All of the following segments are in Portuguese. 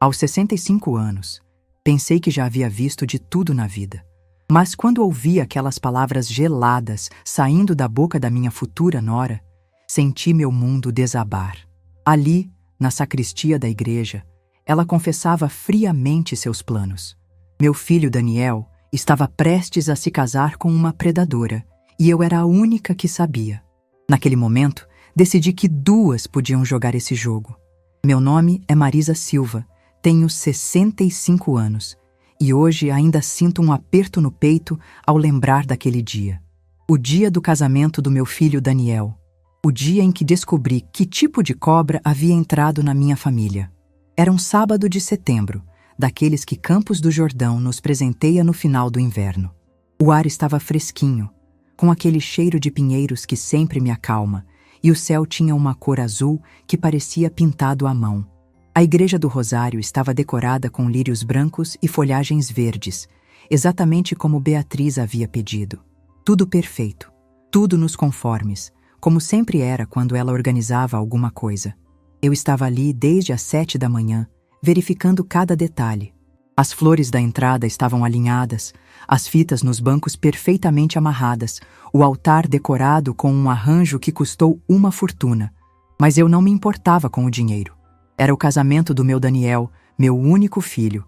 Aos 65 anos, pensei que já havia visto de tudo na vida. Mas quando ouvi aquelas palavras geladas saindo da boca da minha futura nora, senti meu mundo desabar. Ali, na sacristia da igreja, ela confessava friamente seus planos. Meu filho Daniel estava prestes a se casar com uma predadora, e eu era a única que sabia. Naquele momento, decidi que duas podiam jogar esse jogo. Meu nome é Marisa Silva, tenho 65 anos, e hoje ainda sinto um aperto no peito ao lembrar daquele dia. O dia do casamento do meu filho Daniel. O dia em que descobri que tipo de cobra havia entrado na minha família. Era um sábado de setembro, daqueles que Campos do Jordão nos presenteia no final do inverno. O ar estava fresquinho, com aquele cheiro de pinheiros que sempre me acalma, e o céu tinha uma cor azul que parecia pintado à mão. A igreja do Rosário estava decorada com lírios brancos e folhagens verdes, exatamente como Beatriz havia pedido. Tudo perfeito, tudo nos conformes, como sempre era quando ela organizava alguma coisa. Eu estava ali desde as 7 da manhã, verificando cada detalhe. As flores da entrada estavam alinhadas, as fitas nos bancos perfeitamente amarradas, o altar decorado com um arranjo que custou uma fortuna. Mas eu não me importava com o dinheiro. Era o casamento do meu Daniel, meu único filho.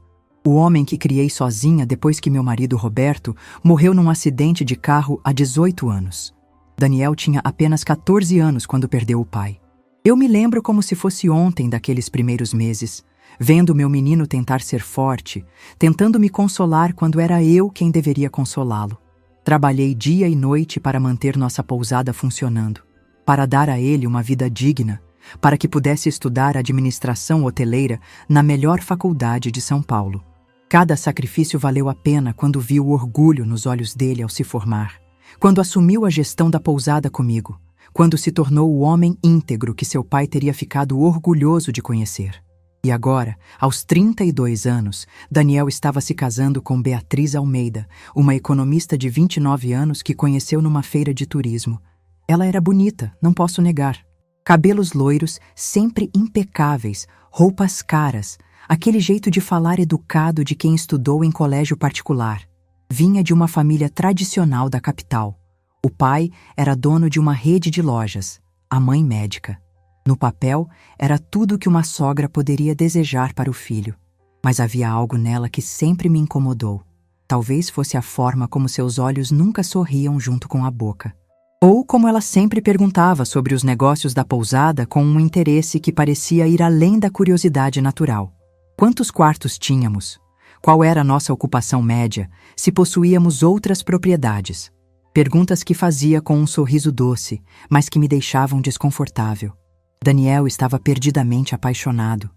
O homem que criei sozinha depois que meu marido Roberto morreu num acidente de carro há 18 anos. Daniel tinha apenas 14 anos quando perdeu o pai. Eu me lembro como se fosse ontem daqueles primeiros meses, vendo meu menino tentar ser forte, tentando me consolar quando era eu quem deveria consolá-lo. Trabalhei dia e noite para manter nossa pousada funcionando, para dar a ele uma vida digna, para que pudesse estudar administração hoteleira na melhor faculdade de São Paulo. Cada sacrifício valeu a pena quando vi o orgulho nos olhos dele ao se formar, quando assumiu a gestão da pousada comigo, quando se tornou o homem íntegro que seu pai teria ficado orgulhoso de conhecer. E agora, aos 32 anos, Daniel estava se casando com Beatriz Almeida, uma economista de 29 anos que conheceu numa feira de turismo. Ela era bonita, não posso negar. Cabelos loiros, sempre impecáveis, roupas caras, aquele jeito de falar educado de quem estudou em colégio particular. Vinha de uma família tradicional da capital. O pai era dono de uma rede de lojas, a mãe médica. No papel, era tudo que uma sogra poderia desejar para o filho. Mas havia algo nela que sempre me incomodou. Talvez fosse a forma como seus olhos nunca sorriam junto com a boca. Ou como ela sempre perguntava sobre os negócios da pousada com um interesse que parecia ir além da curiosidade natural. Quantos quartos tínhamos? Qual era a nossa ocupação média? Se possuíamos outras propriedades? Perguntas que fazia com um sorriso doce, mas que me deixavam desconfortável. Daniel estava perdidamente apaixonado.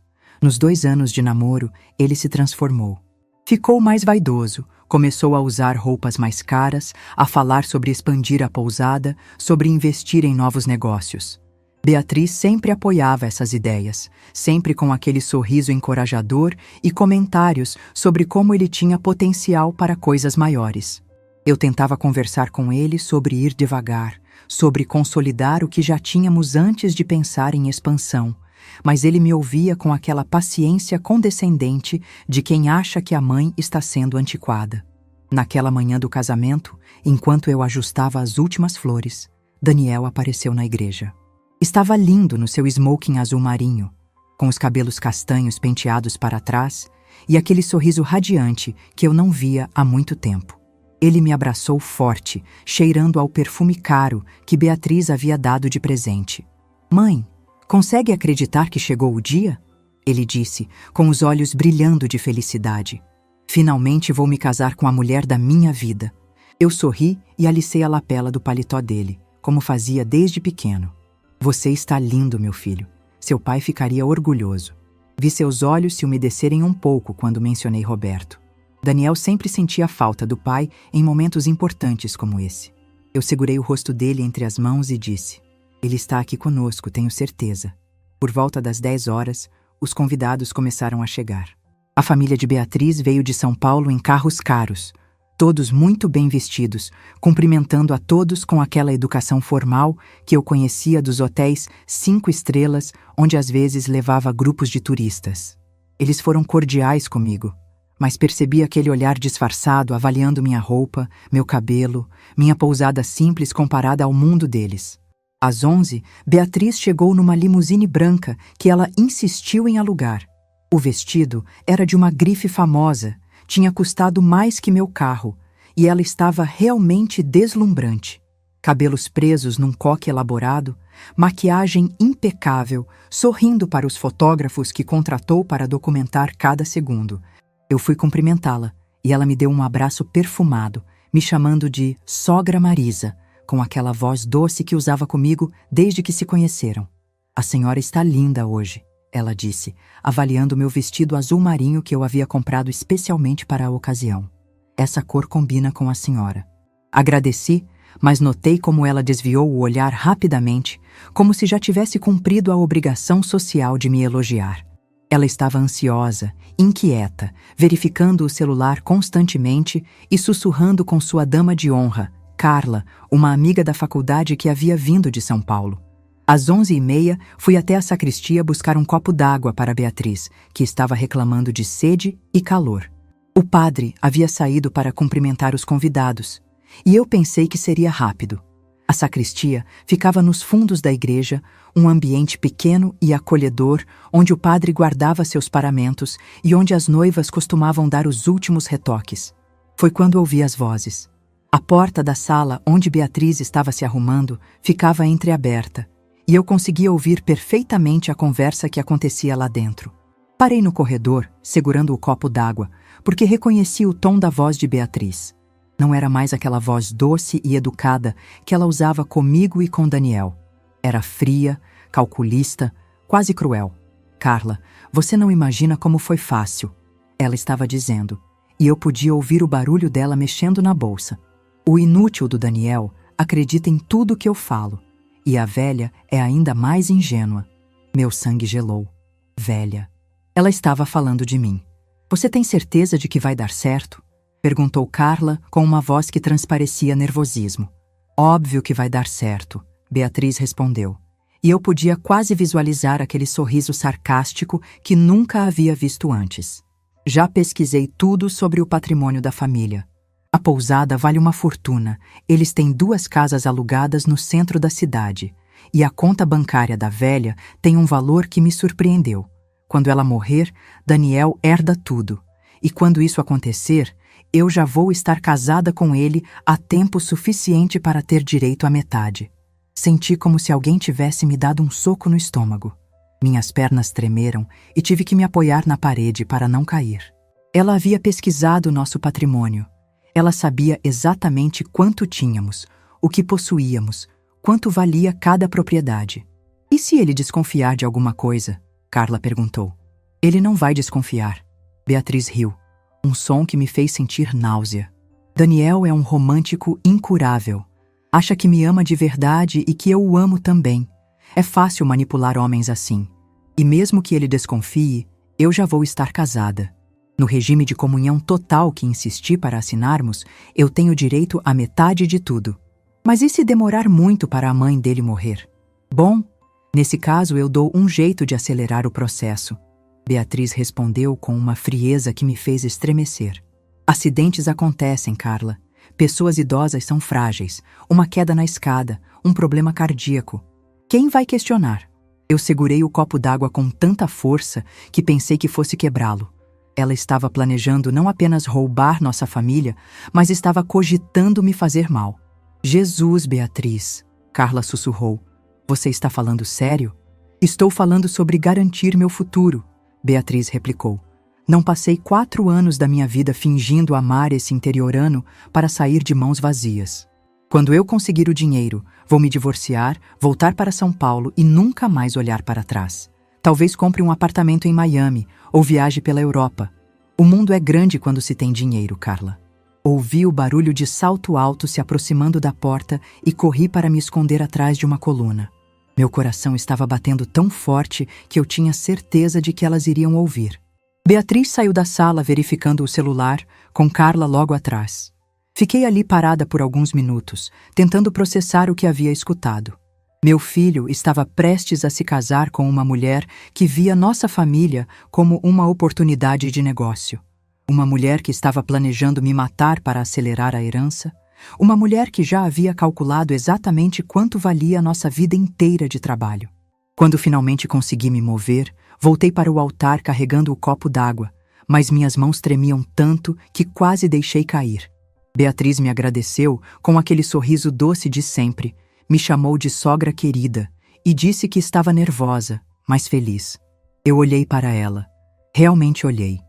Nos 2 anos de namoro, ele se transformou. Ficou mais vaidoso, começou a usar roupas mais caras, a falar sobre expandir a pousada, sobre investir em novos negócios. Beatriz sempre apoiava essas ideias, sempre com aquele sorriso encorajador e comentários sobre como ele tinha potencial para coisas maiores. Eu tentava conversar com ele sobre ir devagar, sobre consolidar o que já tínhamos antes de pensar em expansão, mas ele me ouvia com aquela paciência condescendente de quem acha que a mãe está sendo antiquada. Naquela manhã do casamento, enquanto eu ajustava as últimas flores, Daniel apareceu na igreja. Estava lindo no seu smoking azul marinho, com os cabelos castanhos penteados para trás e aquele sorriso radiante que eu não via há muito tempo. Ele me abraçou forte, cheirando ao perfume caro que Beatriz havia dado de presente. "Mãe, consegue acreditar que chegou o dia?" Ele disse, com os olhos brilhando de felicidade. "Finalmente vou me casar com a mulher da minha vida." Eu sorri e alicei a lapela do paletó dele, como fazia desde pequeno. "Você está lindo, meu filho. Seu pai ficaria orgulhoso." Vi seus olhos se umedecerem um pouco quando mencionei Roberto. Daniel sempre sentia a falta do pai em momentos importantes como esse. Eu segurei o rosto dele entre as mãos e disse: "Ele está aqui conosco, tenho certeza." Por volta das 10 horas, os convidados começaram a chegar. A família de Beatriz veio de São Paulo em carros caros, todos muito bem vestidos, cumprimentando a todos com aquela educação formal que eu conhecia dos hotéis 5 estrelas, onde às vezes levava grupos de turistas. Eles foram cordiais comigo, mas percebi aquele olhar disfarçado avaliando minha roupa, meu cabelo, minha pousada simples comparada ao mundo deles. Às 11, Beatriz chegou numa limusine branca que ela insistiu em alugar. O vestido era de uma grife famosa, tinha custado mais que meu carro, e ela estava realmente deslumbrante. Cabelos presos num coque elaborado, maquiagem impecável, sorrindo para os fotógrafos que contratou para documentar cada segundo. Eu fui cumprimentá-la, e ela me deu um abraço perfumado, me chamando de Sogra Marisa, com aquela voz doce que usava comigo desde que se conheceram. A senhora está linda hoje, ela disse, avaliando meu vestido azul marinho que eu havia comprado especialmente para a ocasião. Essa cor combina com a senhora. Agradeci, mas notei como ela desviou o olhar rapidamente, como se já tivesse cumprido a obrigação social de me elogiar. Ela estava ansiosa, inquieta, verificando o celular constantemente e sussurrando com sua dama de honra, Carla, uma amiga da faculdade que havia vindo de São Paulo. Às 11h30, fui até a sacristia buscar um copo d'água para Beatriz, que estava reclamando de sede e calor. O padre havia saído para cumprimentar os convidados, e eu pensei que seria rápido. A sacristia ficava nos fundos da igreja, um ambiente pequeno e acolhedor, onde o padre guardava seus paramentos e onde as noivas costumavam dar os últimos retoques. Foi quando ouvi as vozes. A porta da sala onde Beatriz estava se arrumando ficava entreaberta, e eu conseguia ouvir perfeitamente a conversa que acontecia lá dentro. Parei no corredor, segurando o copo d'água, porque reconheci o tom da voz de Beatriz. Não era mais aquela voz doce e educada que ela usava comigo e com Daniel. Era fria, calculista, quase cruel. Carla, você não imagina como foi fácil, ela estava dizendo, e eu podia ouvir o barulho dela mexendo na bolsa. O inútil do Daniel acredita em tudo que eu falo, e a velha é ainda mais ingênua. Meu sangue gelou. Velha. Ela estava falando de mim. Você tem certeza de que vai dar certo? Perguntou Carla com uma voz que transparecia nervosismo. Óbvio que vai dar certo, Beatriz respondeu. E eu podia quase visualizar aquele sorriso sarcástico que nunca havia visto antes. Já pesquisei tudo sobre o patrimônio da família. A pousada vale uma fortuna. Eles têm 2 casas alugadas no centro da cidade. E a conta bancária da velha tem um valor que me surpreendeu. Quando ela morrer, Daniel herda tudo. E quando isso acontecer, eu já vou estar casada com ele há tempo suficiente para ter direito à metade. Senti como se alguém tivesse me dado um soco no estômago. Minhas pernas tremeram e tive que me apoiar na parede para não cair. Ela havia pesquisado nosso patrimônio. Ela sabia exatamente quanto tínhamos, o que possuíamos, quanto valia cada propriedade. E se ele desconfiar de alguma coisa? Carla perguntou. Ele não vai desconfiar. Beatriz riu. Um som que me fez sentir náusea. Daniel é um romântico incurável. Acha que me ama de verdade e que eu o amo também. É fácil manipular homens assim. E mesmo que ele desconfie, eu já vou estar casada. No regime de comunhão total que insisti para assinarmos, eu tenho direito à metade de tudo. Mas e se demorar muito para a mãe dele morrer? Bom, nesse caso eu dou um jeito de acelerar o processo. Beatriz respondeu com uma frieza que me fez estremecer. Acidentes acontecem, Carla. Pessoas idosas são frágeis. Uma queda na escada, um problema cardíaco. Quem vai questionar? Eu segurei o copo d'água com tanta força que pensei que fosse quebrá-lo. Ela estava planejando não apenas roubar nossa família, mas estava cogitando me fazer mal. Jesus, Beatriz, Carla sussurrou. Você está falando sério? Estou falando sobre garantir meu futuro, Beatriz replicou. Não passei 4 anos da minha vida fingindo amar esse interiorano para sair de mãos vazias. Quando eu conseguir o dinheiro, vou me divorciar, voltar para São Paulo e nunca mais olhar para trás. Talvez compre um apartamento em Miami ou viaje pela Europa. O mundo é grande quando se tem dinheiro, Carla. Ouvi o barulho de salto alto se aproximando da porta e corri para me esconder atrás de uma coluna. Meu coração estava batendo tão forte que eu tinha certeza de que elas iriam ouvir. Beatriz saiu da sala verificando o celular, com Carla logo atrás. Fiquei ali parada por alguns minutos, tentando processar o que havia escutado. Meu filho estava prestes a se casar com uma mulher que via nossa família como uma oportunidade de negócio. Uma mulher que estava planejando me matar para acelerar a herança. Uma mulher que já havia calculado exatamente quanto valia a nossa vida inteira de trabalho. Quando finalmente consegui me mover, voltei para o altar carregando o copo d'água, mas minhas mãos tremiam tanto que quase deixei cair. Beatriz me agradeceu com aquele sorriso doce de sempre, me chamou de sogra querida e disse que estava nervosa, mas feliz. Eu olhei para ela. Realmente olhei.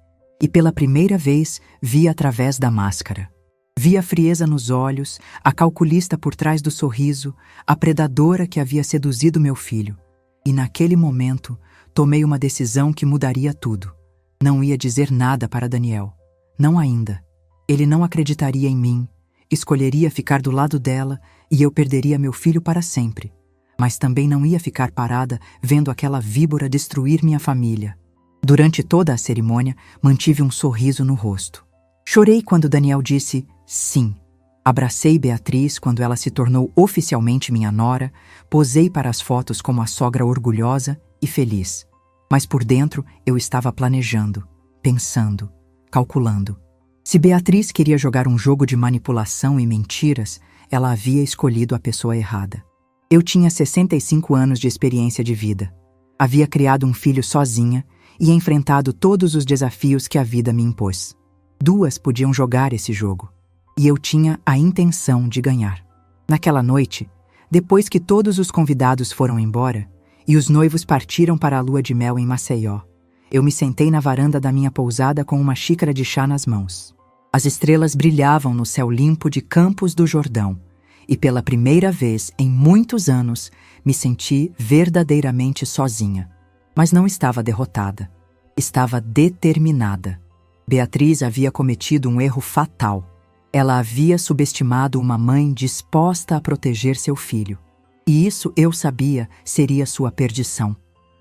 E pela primeira vez vi através da máscara. Vi a frieza nos olhos, a calculista por trás do sorriso, a predadora que havia seduzido meu filho. E naquele momento, tomei uma decisão que mudaria tudo. Não ia dizer nada para Daniel. Não ainda. Ele não acreditaria em mim, escolheria ficar do lado dela e eu perderia meu filho para sempre. Mas também não ia ficar parada vendo aquela víbora destruir minha família. Durante toda a cerimônia, mantive um sorriso no rosto. Chorei quando Daniel disse sim. Abracei Beatriz quando ela se tornou oficialmente minha nora, posei para as fotos como a sogra orgulhosa e feliz. Mas por dentro eu estava planejando, pensando, calculando. Se Beatriz queria jogar um jogo de manipulação e mentiras, ela havia escolhido a pessoa errada. Eu tinha 65 anos de experiência de vida. Havia criado um filho sozinha e enfrentado todos os desafios que a vida me impôs. Duas podiam jogar esse jogo, e eu tinha a intenção de ganhar. Naquela noite, depois que todos os convidados foram embora e os noivos partiram para a lua de mel em Maceió, eu me sentei na varanda da minha pousada com uma xícara de chá nas mãos. As estrelas brilhavam no céu limpo de Campos do Jordão, e pela primeira vez em muitos anos me senti verdadeiramente sozinha. Mas não estava derrotada. Estava determinada. Beatriz havia cometido um erro fatal. Ela havia subestimado uma mãe disposta a proteger seu filho. E isso, eu sabia, seria sua perdição.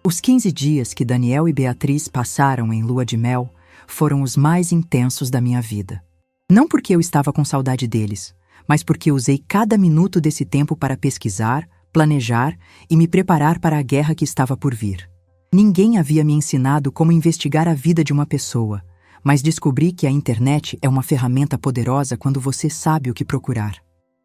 Os 15 dias que Daniel e Beatriz passaram em lua de mel foram os mais intensos da minha vida. Não porque eu estava com saudade deles, mas porque usei cada minuto desse tempo para pesquisar, planejar e me preparar para a guerra que estava por vir. Ninguém havia me ensinado como investigar a vida de uma pessoa, mas descobri que a internet é uma ferramenta poderosa quando você sabe o que procurar.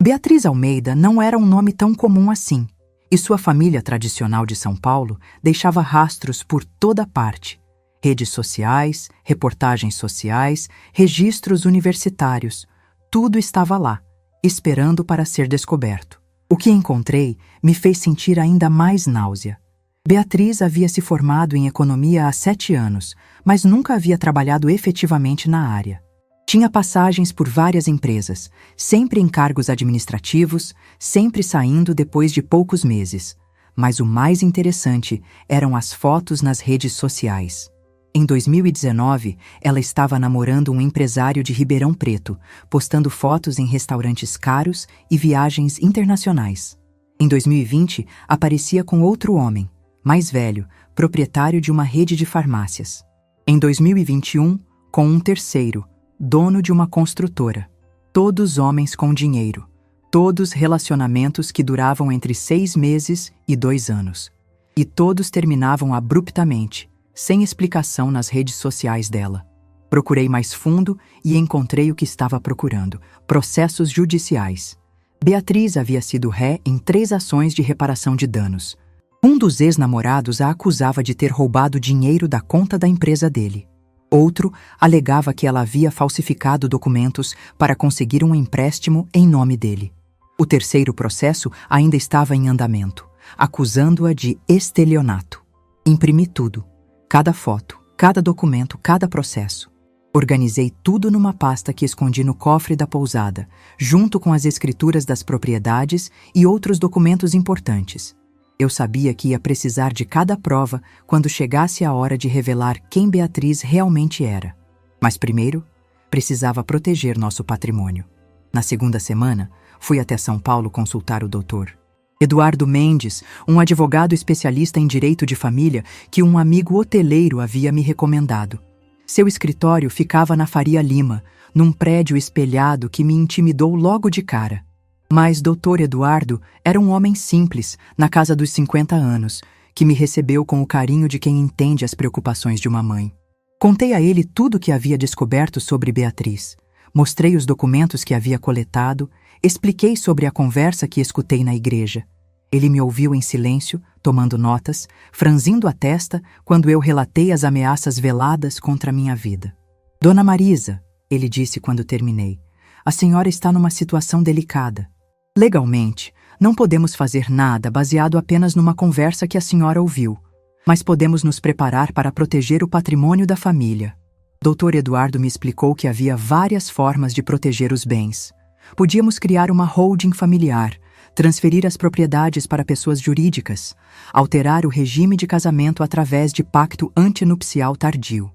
Beatriz Almeida não era um nome tão comum assim, e sua família tradicional de São Paulo deixava rastros por toda parte. Redes sociais, reportagens sociais, registros universitários, tudo estava lá, esperando para ser descoberto. O que encontrei me fez sentir ainda mais náusea. Beatriz havia se formado em economia há 7 anos, mas nunca havia trabalhado efetivamente na área. Tinha passagens por várias empresas, sempre em cargos administrativos, sempre saindo depois de poucos meses. Mas o mais interessante eram as fotos nas redes sociais. Em 2019, ela estava namorando um empresário de Ribeirão Preto, postando fotos em restaurantes caros e viagens internacionais. Em 2020, aparecia com outro homem, mais velho, proprietário de uma rede de farmácias. Em 2021, com um terceiro, dono de uma construtora. Todos homens com dinheiro. Todos relacionamentos que duravam entre 6 meses e 2 anos. E todos terminavam abruptamente, sem explicação nas redes sociais dela. Procurei mais fundo e encontrei o que estava procurando: processos judiciais. Beatriz havia sido ré em 3 ações de reparação de danos. Um dos ex-namorados a acusava de ter roubado dinheiro da conta da empresa dele. Outro alegava que ela havia falsificado documentos para conseguir um empréstimo em nome dele. O terceiro processo ainda estava em andamento, acusando-a de estelionato. Imprimi tudo. Cada foto, cada documento, cada processo. Organizei tudo numa pasta que escondi no cofre da pousada, junto com as escrituras das propriedades e outros documentos importantes. Eu sabia que ia precisar de cada prova quando chegasse a hora de revelar quem Beatriz realmente era. Mas primeiro, precisava proteger nosso patrimônio. Na segunda semana, fui até São Paulo consultar o doutor Eduardo Mendes, um advogado especialista em direito de família que um amigo hoteleiro havia me recomendado. Seu escritório ficava na Faria Lima, num prédio espelhado que me intimidou logo de cara. Mas Dr. Eduardo era um homem simples, na casa dos 50 anos, que me recebeu com o carinho de quem entende as preocupações de uma mãe. Contei a ele tudo o que havia descoberto sobre Beatriz. Mostrei os documentos que havia coletado, expliquei sobre a conversa que escutei na igreja. Ele me ouviu em silêncio, tomando notas, franzindo a testa quando eu relatei as ameaças veladas contra minha vida. Dona Marisa, ele disse quando terminei, a senhora está numa situação delicada. Legalmente, não podemos fazer nada baseado apenas numa conversa que a senhora ouviu, mas podemos nos preparar para proteger o patrimônio da família. Dr. Eduardo me explicou que havia várias formas de proteger os bens. Podíamos criar uma holding familiar, transferir as propriedades para pessoas jurídicas, alterar o regime de casamento através de pacto antinupcial tardio.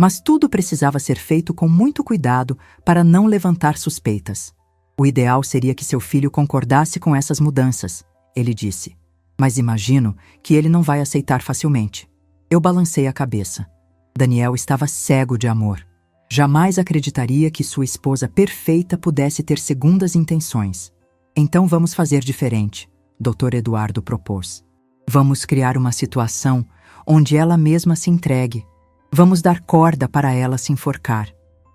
Mas tudo precisava ser feito com muito cuidado para não levantar suspeitas. O ideal seria que seu filho concordasse com essas mudanças, ele disse. Mas imagino que ele não vai aceitar facilmente. Eu balancei a cabeça. Daniel estava cego de amor. Jamais acreditaria que sua esposa perfeita pudesse ter segundas intenções. Então vamos fazer diferente, Dr. Eduardo propôs. Vamos criar uma situação onde ela mesma se entregue. Vamos dar corda para ela se enforcar.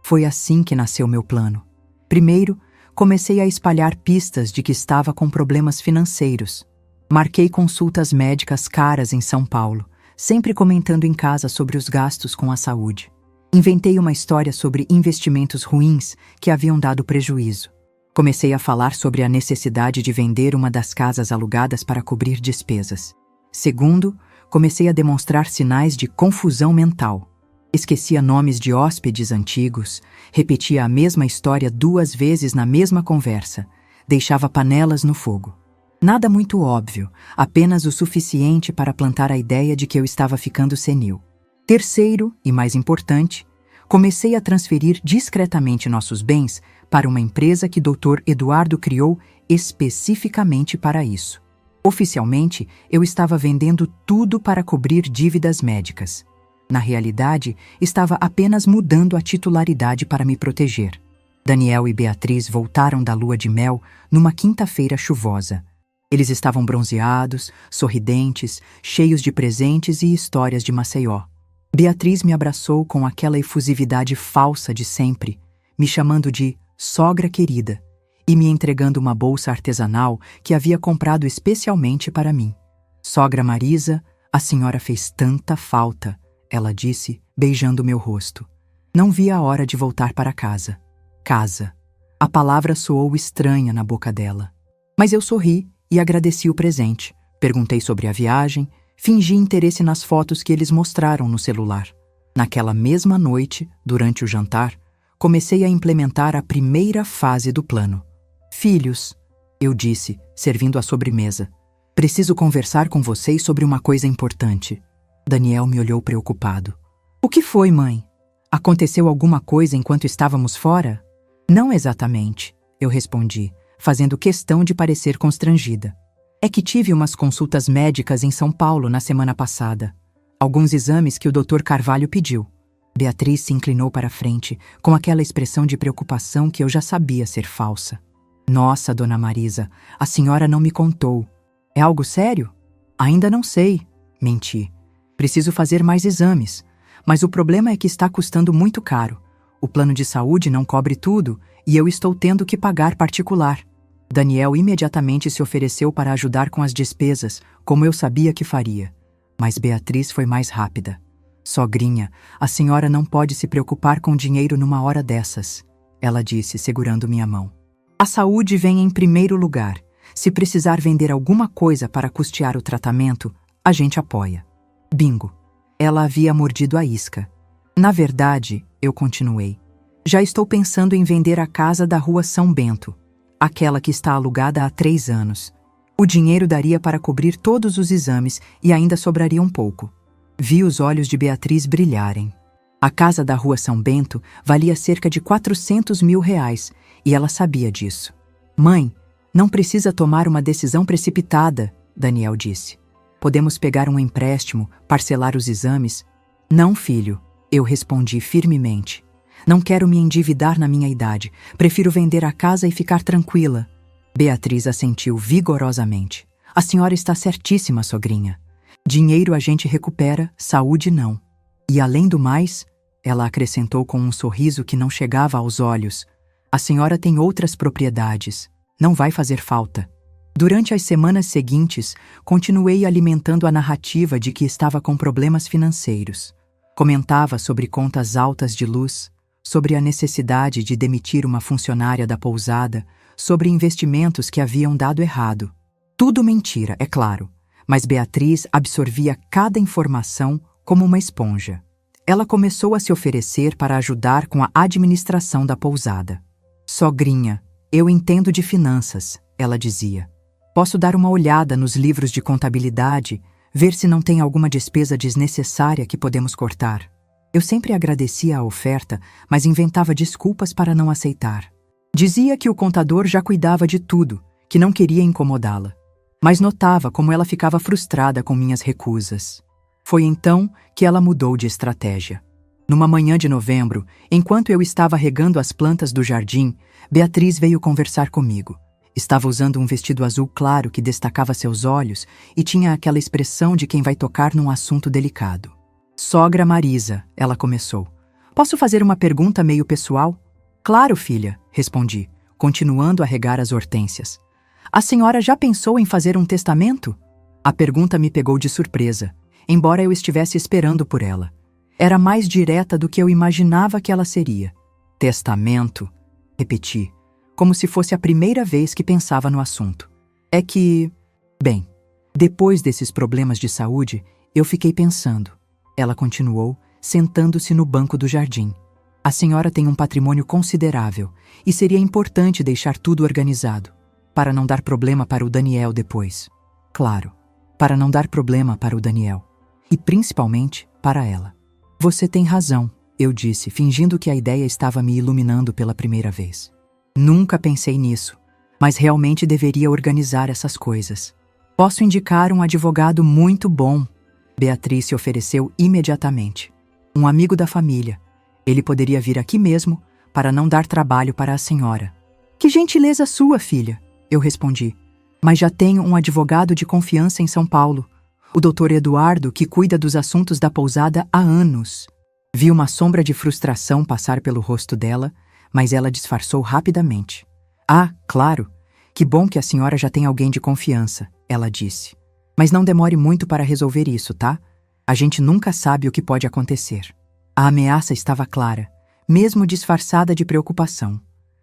Foi assim que nasceu meu plano. Primeiro, comecei a espalhar pistas de que estava com problemas financeiros. Marquei consultas médicas caras em São Paulo, sempre comentando em casa sobre os gastos com a saúde. Inventei uma história sobre investimentos ruins que haviam dado prejuízo. Comecei a falar sobre a necessidade de vender uma das casas alugadas para cobrir despesas. Segundo, comecei a demonstrar sinais de confusão mental. Esquecia nomes de hóspedes antigos, repetia a mesma história 2 vezes na mesma conversa, deixava panelas no fogo. Nada muito óbvio, apenas o suficiente para plantar a ideia de que eu estava ficando senil. Terceiro, e mais importante, comecei a transferir discretamente nossos bens para uma empresa que Dr. Eduardo criou especificamente para isso. Oficialmente, eu estava vendendo tudo para cobrir dívidas médicas. Na realidade, estava apenas mudando a titularidade para me proteger. Daniel e Beatriz voltaram da lua de mel numa quinta-feira chuvosa. Eles estavam bronzeados, sorridentes, cheios de presentes e histórias de Maceió. Beatriz me abraçou com aquela efusividade falsa de sempre, me chamando de sogra querida e me entregando uma bolsa artesanal que havia comprado especialmente para mim. Sogra Marisa, a senhora fez tanta falta, ela disse, beijando meu rosto. Não via a hora de voltar para casa. Casa. A palavra soou estranha na boca dela. Mas eu sorri e agradeci o presente. Perguntei sobre a viagem, fingi interesse nas fotos que eles mostraram no celular. Naquela mesma noite, durante o jantar, comecei a implementar a primeira fase do plano. Filhos, eu disse, servindo a sobremesa. Preciso conversar com vocês sobre uma coisa importante. Daniel me olhou preocupado. O que foi, mãe? Aconteceu alguma coisa enquanto estávamos fora? Não exatamente, eu respondi, fazendo questão de parecer constrangida. É que tive umas consultas médicas em São Paulo na semana passada. Alguns exames que o Dr. Carvalho pediu. Beatriz se inclinou para a frente, com aquela expressão de preocupação que eu já sabia ser falsa. Nossa, dona Marisa, a senhora não me contou. É algo sério? Ainda não sei, menti. Preciso fazer mais exames, mas o problema é que está custando muito caro. O plano de saúde não cobre tudo e eu estou tendo que pagar particular. Daniel imediatamente se ofereceu para ajudar com as despesas, como eu sabia que faria. Mas Beatriz foi mais rápida. Sogrinha, a senhora não pode se preocupar com dinheiro numa hora dessas, ela disse, segurando minha mão. A saúde vem em primeiro lugar. Se precisar vender alguma coisa para custear o tratamento, a gente apoia. Bingo. Ela havia mordido a isca. Na verdade, eu continuei. Já estou pensando em vender a casa da Rua São Bento, aquela que está alugada há 3 anos. O dinheiro daria para cobrir todos os exames e ainda sobraria um pouco. Vi os olhos de Beatriz brilharem. A casa da Rua São Bento valia cerca de R$400 mil e ela sabia disso. Mãe, não precisa tomar uma decisão precipitada, Daniel disse. Podemos pegar um empréstimo, parcelar os exames. Não, filho, eu respondi firmemente. Não quero me endividar na minha idade. Prefiro vender a casa e ficar tranquila. Beatriz assentiu vigorosamente. A senhora está certíssima, sogrinha. Dinheiro a gente recupera, saúde não. E além do mais, ela acrescentou com um sorriso que não chegava aos olhos, a senhora tem outras propriedades. Não vai fazer falta. Durante as semanas seguintes, continuei alimentando a narrativa de que estava com problemas financeiros. Comentava sobre contas altas de luz, sobre a necessidade de demitir uma funcionária da pousada, sobre investimentos que haviam dado errado. Tudo mentira, é claro, mas Beatriz absorvia cada informação como uma esponja. Ela começou a se oferecer para ajudar com a administração da pousada. Sogrinha, eu entendo de finanças, ela dizia. Posso dar uma olhada nos livros de contabilidade, ver se não tem alguma despesa desnecessária que podemos cortar. Eu sempre agradecia a oferta, mas inventava desculpas para não aceitar. Dizia que o contador já cuidava de tudo, que não queria incomodá-la. Mas notava como ela ficava frustrada com minhas recusas. Foi então que ela mudou de estratégia. Numa manhã de novembro, enquanto eu estava regando as plantas do jardim, Beatriz veio conversar comigo. Estava usando um vestido azul claro que destacava seus olhos e tinha aquela expressão de quem vai tocar num assunto delicado. Sogra Marisa, ela começou. Posso fazer uma pergunta meio pessoal? Claro, filha, respondi, continuando a regar as hortênsias. A senhora já pensou em fazer um testamento? A pergunta me pegou de surpresa, embora eu estivesse esperando por ela. Era mais direta do que eu imaginava que ela seria. Testamento, repeti, como se fosse a primeira vez que pensava no assunto. É que, bem, depois desses problemas de saúde, eu fiquei pensando. Ela continuou, sentando-se no banco do jardim. A senhora tem um patrimônio considerável e seria importante deixar tudo organizado, para não dar problema para o Daniel depois. Claro, para não dar problema para o Daniel. E principalmente para ela. Você tem razão, eu disse, fingindo que a ideia estava me iluminando pela primeira vez. Nunca pensei nisso, mas realmente deveria organizar essas coisas. Posso indicar um advogado muito bom. Beatriz se ofereceu imediatamente. Um amigo da família. Ele poderia vir aqui mesmo, para não dar trabalho para a senhora. Que gentileza sua, filha, eu respondi. Mas já tenho um advogado de confiança em São Paulo. O Dr. Eduardo, que cuida dos assuntos da pousada há anos. Vi uma sombra de frustração passar pelo rosto dela, mas ela disfarçou rapidamente. Ah, claro, que bom que a senhora já tem alguém de confiança, ela disse. Mas não demore muito para resolver isso, tá? A gente nunca sabe o que pode acontecer. A ameaça estava clara, mesmo disfarçada de preocupação.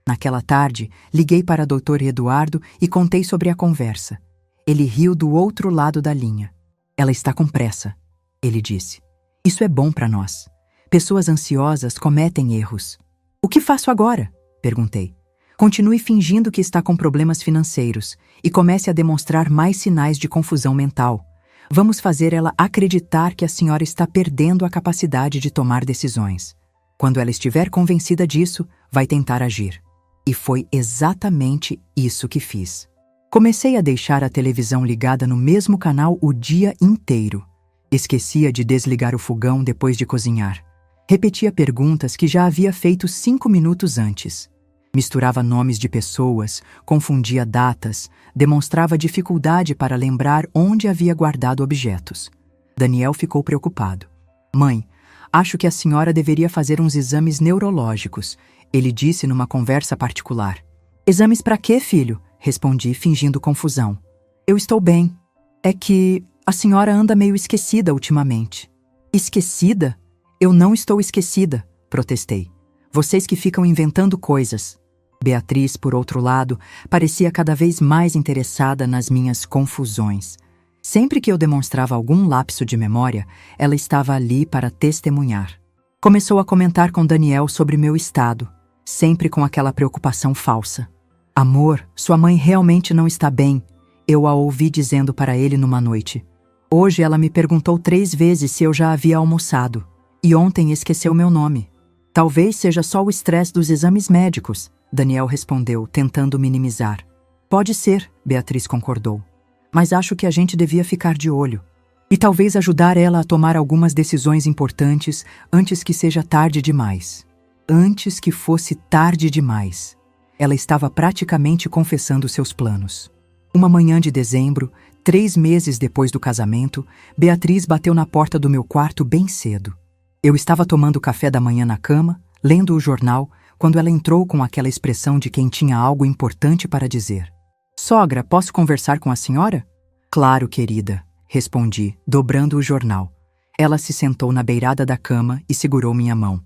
Naquela tarde, liguei para Dr. Eduardo e contei sobre a conversa. Ele riu do outro lado da linha. Ela está com pressa, ele disse. Isso é bom para nós. Pessoas ansiosas cometem erros. O que faço agora? Perguntei. Continue fingindo que está com problemas financeiros e comece a demonstrar mais sinais de confusão mental. Vamos fazer ela acreditar que a senhora está perdendo a capacidade de tomar decisões. Quando ela estiver convencida disso, vai tentar agir. E foi exatamente isso que fiz. Comecei a deixar a televisão ligada no mesmo canal o dia inteiro. Esquecia de desligar o fogão depois de cozinhar. Repetia perguntas que já havia feito 5 minutos antes. Misturava nomes de pessoas, confundia datas, demonstrava dificuldade para lembrar onde havia guardado objetos. Daniel ficou preocupado. Mãe, acho que a senhora deveria fazer uns exames neurológicos, ele disse numa conversa particular. Exames para quê, filho? Respondi, fingindo confusão. Eu estou bem. É que a senhora anda meio esquecida ultimamente. Esquecida? Eu não estou esquecida, protestei. Vocês que ficam inventando coisas. Beatriz, por outro lado, parecia cada vez mais interessada nas minhas confusões. Sempre que eu demonstrava algum lapso de memória, ela estava ali para testemunhar. Começou a comentar com Daniel sobre meu estado, sempre com aquela preocupação falsa. Amor, sua mãe realmente não está bem, eu a ouvi dizendo para ele numa noite. Hoje ela me perguntou 3 vezes se eu já havia almoçado, e ontem esqueceu meu nome. Talvez seja só o estresse dos exames médicos, Daniel respondeu, tentando minimizar. Pode ser, Beatriz concordou. Mas acho que a gente devia ficar de olho. E talvez ajudar ela a tomar algumas decisões importantes antes que seja tarde demais. Antes que fosse tarde demais. Ela estava praticamente confessando seus planos. Uma manhã de dezembro, 3 meses depois do casamento, Beatriz bateu na porta do meu quarto bem cedo. Eu estava tomando café da manhã na cama, lendo o jornal, quando ela entrou com aquela expressão de quem tinha algo importante para dizer. "Sogra, posso conversar com a senhora?" "Claro, querida", respondi, dobrando o jornal. Ela se sentou na beirada da cama e segurou minha mão.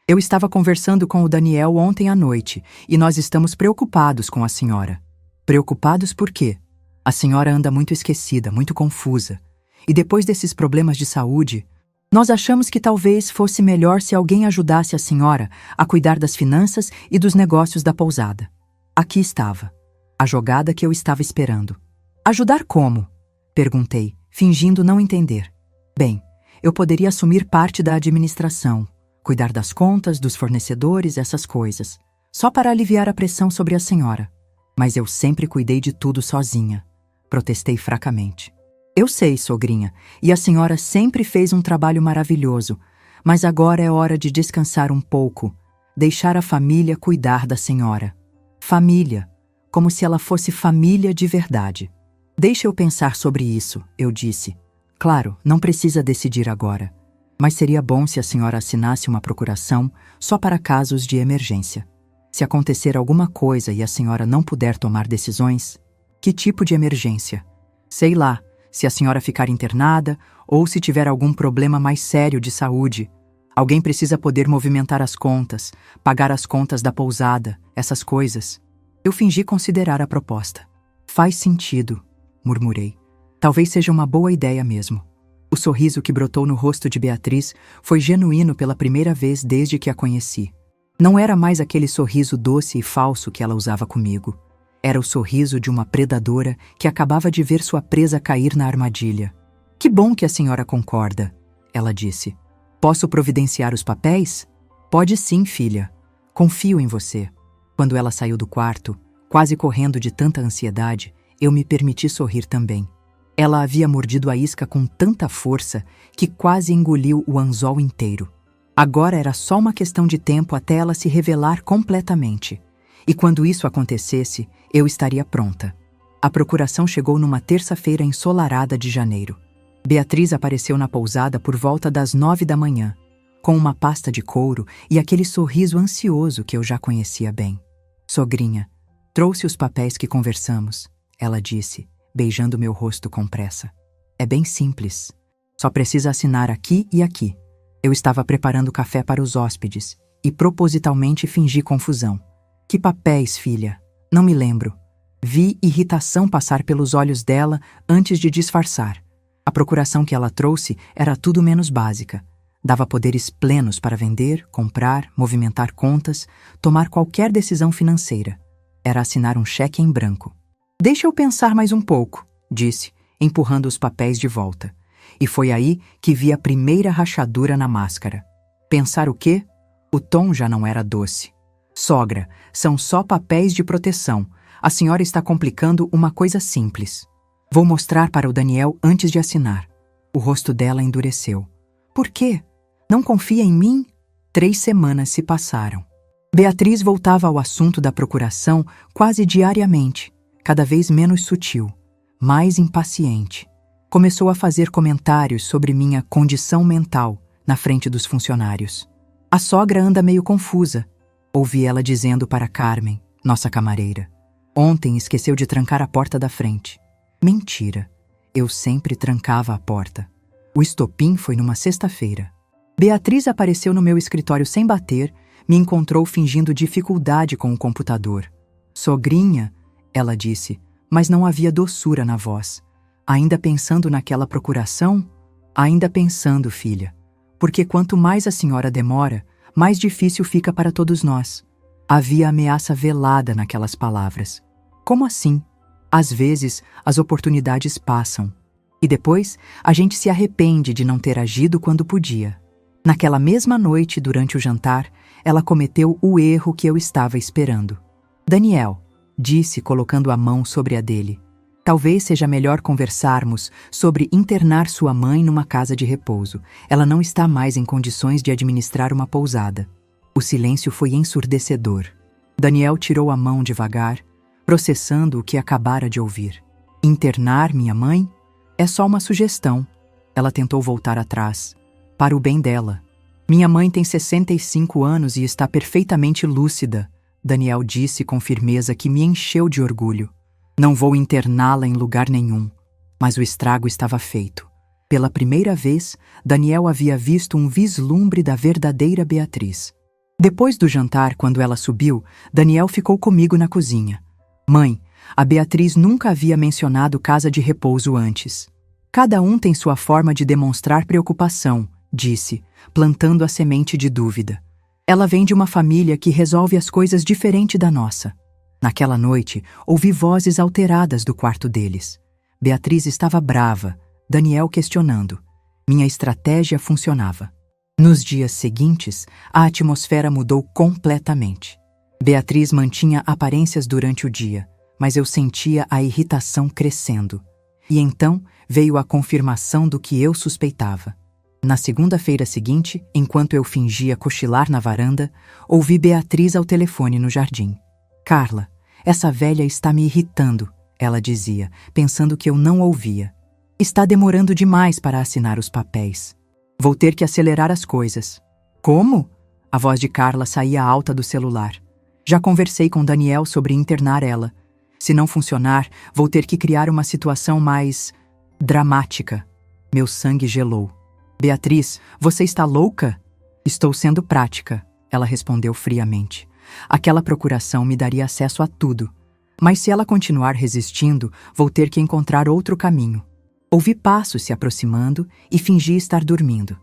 "Eu estava conversando com o Daniel ontem à noite e nós estamos preocupados com a senhora." "Preocupados por quê?" "A senhora anda muito esquecida, muito confusa. E depois desses problemas de saúde, nós achamos que talvez fosse melhor se alguém ajudasse a senhora a cuidar das finanças e dos negócios da pousada." Aqui estava, a jogada que eu estava esperando. "Ajudar como?" perguntei, fingindo não entender. "Bem, eu poderia assumir parte da administração, cuidar das contas, dos fornecedores, essas coisas, só para aliviar a pressão sobre a senhora. Mas eu sempre cuidei de tudo sozinha", protestei fracamente. "Eu sei, sogrinha, e a senhora sempre fez um trabalho maravilhoso, mas agora é hora de descansar um pouco, deixar a família cuidar da senhora." Família, como se ela fosse família de verdade. "Deixa eu pensar sobre isso", eu disse. "Claro, não precisa decidir agora, mas seria bom se a senhora assinasse uma procuração só para casos de emergência. Se acontecer alguma coisa e a senhora não puder tomar decisões..." "Que tipo de emergência?" "Sei lá, se a senhora ficar internada ou se tiver algum problema mais sério de saúde. Alguém precisa poder movimentar as contas, pagar as contas da pousada, essas coisas." Eu fingi considerar a proposta. "Faz sentido", murmurei. "Talvez seja uma boa ideia mesmo." O sorriso que brotou no rosto de Beatriz foi genuíno pela primeira vez desde que a conheci. Não era mais aquele sorriso doce e falso que ela usava comigo. Era o sorriso de uma predadora que acabava de ver sua presa cair na armadilha. "Que bom que a senhora concorda", ela disse. "Posso providenciar os papéis?" "Pode sim, filha. Confio em você." Quando ela saiu do quarto, quase correndo de tanta ansiedade, eu me permiti sorrir também. Ela havia mordido a isca com tanta força que quase engoliu o anzol inteiro. Agora era só uma questão de tempo até ela se revelar completamente. E quando isso acontecesse, eu estaria pronta. A procuração chegou numa terça-feira ensolarada de janeiro. Beatriz apareceu na pousada por volta das 9 da manhã, com uma pasta de couro e aquele sorriso ansioso que eu já conhecia bem. "Sogrinha, trouxe os papéis que conversamos", ela disse, beijando meu rosto com pressa. "É bem simples. Só precisa assinar aqui e aqui." Eu estava preparando café para os hóspedes e propositalmente fingi confusão. "Que papéis, filha? Não me lembro." Vi irritação passar pelos olhos dela antes de disfarçar. A procuração que ela trouxe era tudo menos básica. Dava poderes plenos para vender, comprar, movimentar contas, tomar qualquer decisão financeira. Era assinar um cheque em branco. "Deixa eu pensar mais um pouco", disse, empurrando os papéis de volta. E foi aí que vi a primeira rachadura na máscara. Pensar o quê? O tom já não era doce. "Sogra, são só papéis de proteção. A senhora está complicando uma coisa simples. Vou mostrar para o Daniel antes de assinar." O rosto dela endureceu. "Por quê? Não confia em mim?" 3 semanas se passaram. Beatriz voltava ao assunto da procuração quase diariamente, cada vez menos sutil, mais impaciente. Começou a fazer comentários sobre minha condição mental na frente dos funcionários. "A sogra anda meio confusa", ouvi ela dizendo para Carmen, nossa camareira. "Ontem esqueceu de trancar a porta da frente." Mentira. Eu sempre trancava a porta. O estopim foi numa sexta-feira. Beatriz apareceu no meu escritório sem bater, me encontrou fingindo dificuldade com o computador. "Sogrinha", ela disse, mas não havia doçura na voz. "Ainda pensando naquela procuração?" "Ainda pensando, filha. Porque quanto mais a senhora demora, mais difícil fica para todos nós." Havia ameaça velada naquelas palavras. "Como assim?" "Às vezes, as oportunidades passam. E depois, a gente se arrepende de não ter agido quando podia." Naquela mesma noite, durante o jantar, ela cometeu o erro que eu estava esperando. "Daniel", disse, colocando a mão sobre a dele, "talvez seja melhor conversarmos sobre internar sua mãe numa casa de repouso. Ela não está mais em condições de administrar uma pousada." O silêncio foi ensurdecedor. Daniel tirou a mão devagar, processando o que acabara de ouvir. Internar minha mãe? É só uma sugestão. Ela tentou voltar atrás. Para o bem dela. Minha mãe tem 65 anos e está perfeitamente lúcida, Daniel disse com firmeza que me encheu de orgulho. Não vou interná-la em lugar nenhum. Mas o estrago estava feito. Pela primeira vez, Daniel havia visto um vislumbre da verdadeira Beatriz. Depois do jantar, quando ela subiu, Daniel ficou comigo na cozinha. Mãe, a Beatriz nunca havia mencionado casa de repouso antes. Cada um tem sua forma de demonstrar preocupação, disse, plantando a semente de dúvida. Ela vem de uma família que resolve as coisas diferente da nossa. Naquela noite, ouvi vozes alteradas do quarto deles. Beatriz estava brava, Daniel questionando. Minha estratégia funcionava. Nos dias seguintes, a atmosfera mudou completamente. Beatriz mantinha aparências durante o dia, mas eu sentia a irritação crescendo. E então veio a confirmação do que eu suspeitava. Na segunda-feira seguinte, enquanto eu fingia cochilar na varanda, ouvi Beatriz ao telefone no jardim. Carla, essa velha está me irritando, ela dizia, pensando que eu não ouvia. Está demorando demais para assinar os papéis. Vou ter que acelerar as coisas. Como? A voz de Carla saía alta do celular. Já conversei com Daniel sobre internar ela. Se não funcionar, vou ter que criar uma situação mais dramática. Meu sangue gelou. Beatriz, você está louca? Estou sendo prática, ela respondeu friamente. Aquela procuração me daria acesso a tudo. Mas se ela continuar resistindo, vou ter que encontrar outro caminho. Ouvi passos se aproximando e fingi estar dormindo.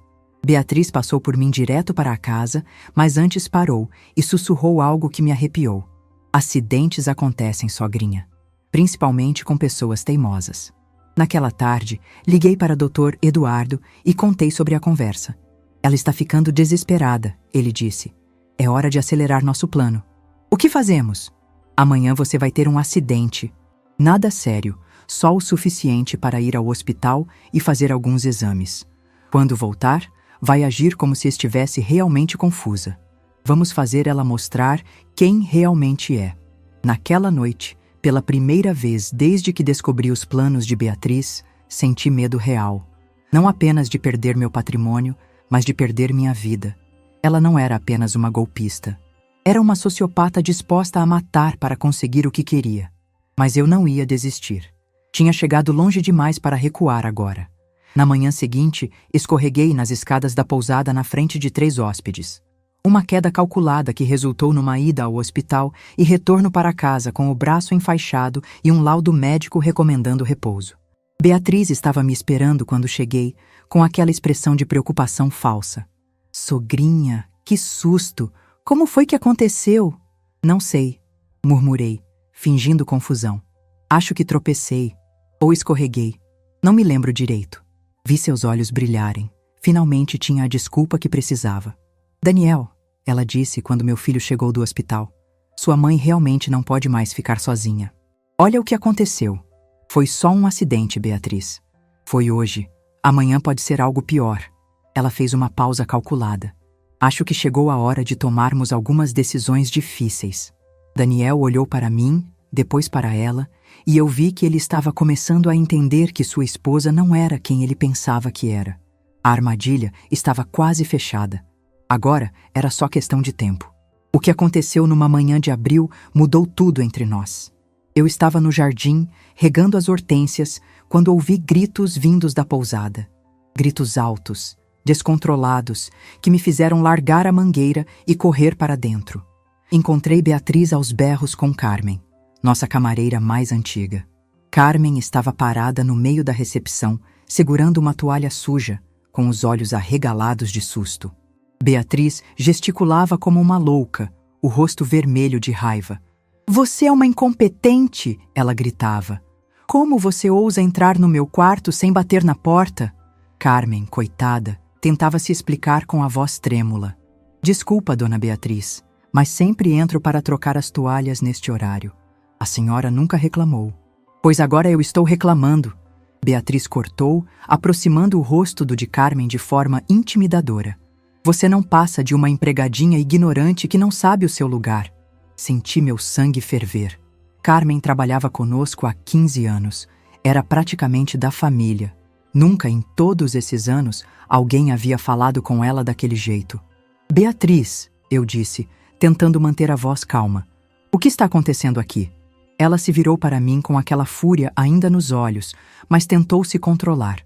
Beatriz passou por mim direto para a casa, mas antes parou e sussurrou algo que me arrepiou. Acidentes acontecem, sogrinha. Principalmente com pessoas teimosas. Naquela tarde, liguei para Dr. Eduardo e contei sobre a conversa. Ela está ficando desesperada, ele disse. É hora de acelerar nosso plano. O que fazemos? Amanhã você vai ter um acidente. Nada sério, só o suficiente para ir ao hospital e fazer alguns exames. Quando voltar, vai agir como se estivesse realmente confusa. Vamos fazer ela mostrar quem realmente é. Naquela noite, pela primeira vez desde que descobri os planos de Beatriz, senti medo real. Não apenas de perder meu patrimônio, mas de perder minha vida. Ela não era apenas uma golpista. Era uma sociopata disposta a matar para conseguir o que queria. Mas eu não ia desistir. Tinha chegado longe demais para recuar agora. Na manhã seguinte, escorreguei nas escadas da pousada na frente de 3 hóspedes. Uma queda calculada que resultou numa ida ao hospital e retorno para casa com o braço enfaixado e um laudo médico recomendando repouso. Beatriz estava me esperando quando cheguei, com aquela expressão de preocupação falsa. Sogrinha, que susto! Como foi que aconteceu? Não sei, murmurei, fingindo confusão. Acho que tropecei. Ou escorreguei. Não me lembro direito. Vi seus olhos brilharem. Finalmente tinha a desculpa que precisava. Daniel, ela disse quando meu filho chegou do hospital. Sua mãe realmente não pode mais ficar sozinha. Olha o que aconteceu. Foi só um acidente, Beatriz. Foi hoje. Amanhã pode ser algo pior. Ela fez uma pausa calculada. Acho que chegou a hora de tomarmos algumas decisões difíceis. Daniel olhou para mim, depois para ela, e eu vi que ele estava começando a entender que sua esposa não era quem ele pensava que era. A armadilha estava quase fechada. Agora era só questão de tempo. O que aconteceu numa manhã de abril mudou tudo entre nós. Eu estava no jardim, regando as hortênsias, quando ouvi gritos vindos da pousada. Gritos altos, descontrolados, que me fizeram largar a mangueira e correr para dentro. Encontrei Beatriz aos berros com Carmen, nossa camareira mais antiga. Carmen estava parada no meio da recepção, segurando uma toalha suja, com os olhos arregalados de susto. Beatriz gesticulava como uma louca, o rosto vermelho de raiva. Você é uma incompetente, ela gritava. Como você ousa entrar no meu quarto sem bater na porta? Carmen, coitada, tentava se explicar com a voz trêmula. Desculpa, dona Beatriz, mas sempre entro para trocar as toalhas neste horário. A senhora nunca reclamou. Pois agora eu estou reclamando. Beatriz cortou, aproximando o rosto do de Carmen de forma intimidadora. Você não passa de uma empregadinha ignorante que não sabe o seu lugar. Senti meu sangue ferver. Carmen trabalhava conosco há 15 anos. Era praticamente da família. Nunca em todos esses anos alguém havia falado com ela daquele jeito. Beatriz, eu disse, tentando manter a voz calma. O que está acontecendo aqui? Ela se virou para mim com aquela fúria ainda nos olhos, mas tentou se controlar.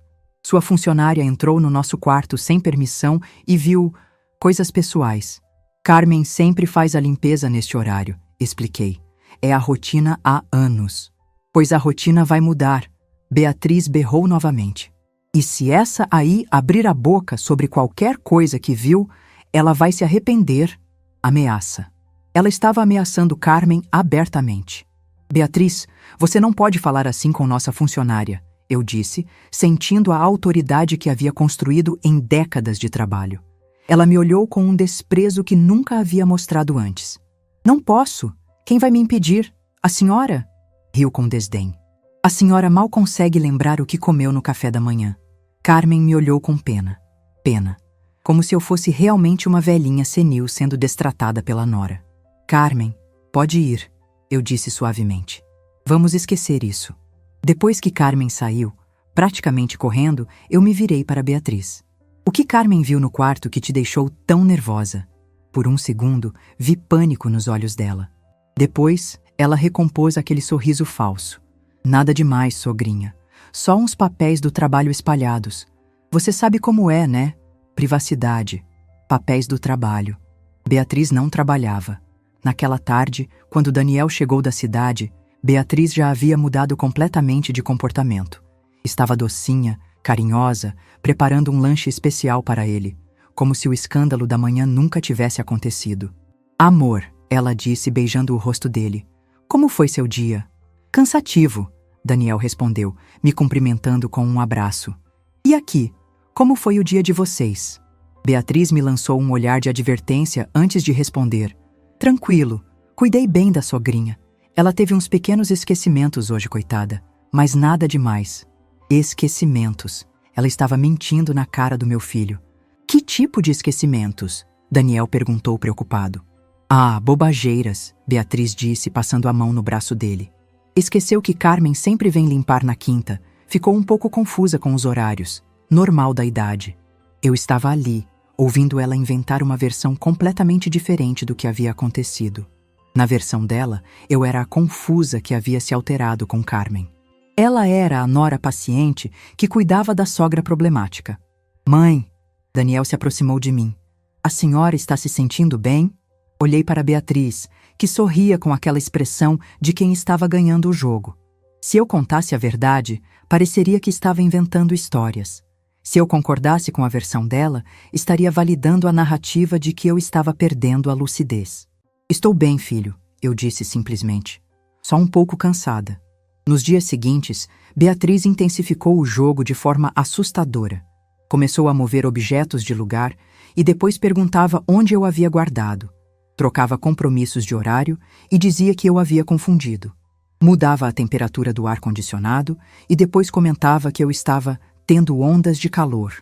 Sua funcionária entrou no nosso quarto sem permissão e viu coisas pessoais. Carmen sempre faz a limpeza neste horário, expliquei. É a rotina há anos. Pois a rotina vai mudar. Beatriz berrou novamente. E se essa aí abrir a boca sobre qualquer coisa que viu, ela vai se arrepender. Ameaça. Ela estava ameaçando Carmen abertamente. Beatriz, você não pode falar assim com nossa funcionária, eu disse, sentindo a autoridade que havia construído em décadas de trabalho. Ela me olhou com um desprezo que nunca havia mostrado antes. Não posso. Quem vai me impedir? A senhora? Riu com desdém. A senhora mal consegue lembrar o que comeu no café da manhã. Carmen me olhou com pena. Pena. Como se eu fosse realmente uma velhinha senil sendo destratada pela nora. Carmen, pode ir, eu disse suavemente. Vamos esquecer isso. Depois que Carmen saiu, praticamente correndo, eu me virei para Beatriz. O que Carmen viu no quarto que te deixou tão nervosa? Por um segundo, vi pânico nos olhos dela. Depois, ela recompôs aquele sorriso falso. Nada demais, sogrinha. Só uns papéis do trabalho espalhados. Você sabe como é, né? Privacidade. Papéis do trabalho. Beatriz não trabalhava. Naquela tarde, quando Daniel chegou da cidade, Beatriz já havia mudado completamente de comportamento. Estava docinha, carinhosa, preparando um lanche especial para ele, como se o escândalo da manhã nunca tivesse acontecido. Amor, ela disse beijando o rosto dele. Como foi seu dia? Cansativo, Daniel respondeu, me cumprimentando com um abraço. E aqui, como foi o dia de vocês? Beatriz me lançou um olhar de advertência antes de responder. Tranquilo, cuidei bem da sogrinha. Ela teve uns pequenos esquecimentos hoje, coitada, mas nada demais. Esquecimentos. Ela estava mentindo na cara do meu filho. Que tipo de esquecimentos? Daniel perguntou preocupado. Ah, bobageiras, Beatriz disse, passando a mão no braço dele. Esqueceu que Carmen sempre vem limpar na quinta. Ficou um pouco confusa com os horários. Normal da idade. Eu estava ali, ouvindo ela inventar uma versão completamente diferente do que havia acontecido. Na versão dela, eu era a confusa que havia se alterado com Carmen. Ela era a nora paciente que cuidava da sogra problemática. Mãe, Daniel se aproximou de mim. A senhora está se sentindo bem? Olhei para Beatriz, que sorria com aquela expressão de quem estava ganhando o jogo. Se eu contasse a verdade, pareceria que estava inventando histórias. Se eu concordasse com a versão dela, estaria validando a narrativa de que eu estava perdendo a lucidez. Estou bem, filho, eu disse simplesmente. Só um pouco cansada. Nos dias seguintes, Beatriz intensificou o jogo de forma assustadora. Começou a mover objetos de lugar e depois perguntava onde eu havia guardado. Trocava compromissos de horário e dizia que eu havia confundido. Mudava a temperatura do ar-condicionado e depois comentava que eu estava tendo ondas de calor.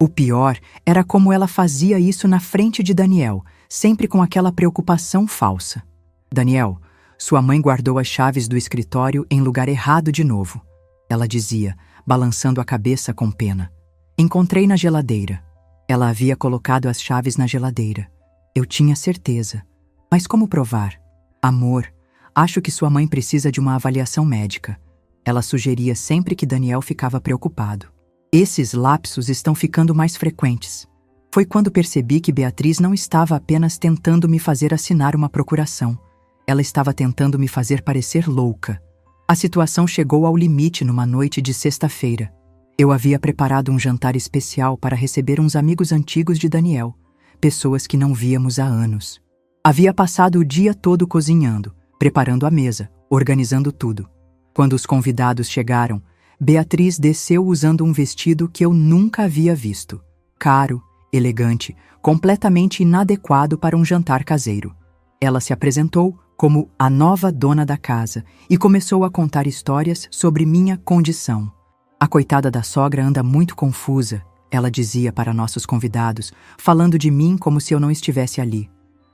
O pior era como ela fazia isso na frente de Daniel, sempre com aquela preocupação falsa. Daniel, sua mãe guardou as chaves do escritório em lugar errado de novo. Ela dizia, balançando a cabeça com pena. Encontrei na geladeira. Ela havia colocado as chaves na geladeira. Eu tinha certeza. Mas como provar? Amor, acho que sua mãe precisa de uma avaliação médica. Ela sugeria sempre que Daniel ficava preocupado. Esses lapsos estão ficando mais frequentes. Foi quando percebi que Beatriz não estava apenas tentando me fazer assinar uma procuração. Ela estava tentando me fazer parecer louca. A situação chegou ao limite numa noite de sexta-feira. Eu havia preparado um jantar especial para receber uns amigos antigos de Daniel, pessoas que não víamos há anos. Havia passado o dia todo cozinhando, preparando a mesa, organizando tudo. Quando os convidados chegaram, Beatriz desceu usando um vestido que eu nunca havia visto. Caro, elegante, completamente inadequado para um jantar caseiro. Ela se apresentou como a nova dona da casa e começou a contar histórias sobre minha condição. A coitada da sogra anda muito confusa, ela dizia para nossos convidados, falando de mim como se eu não estivesse ali.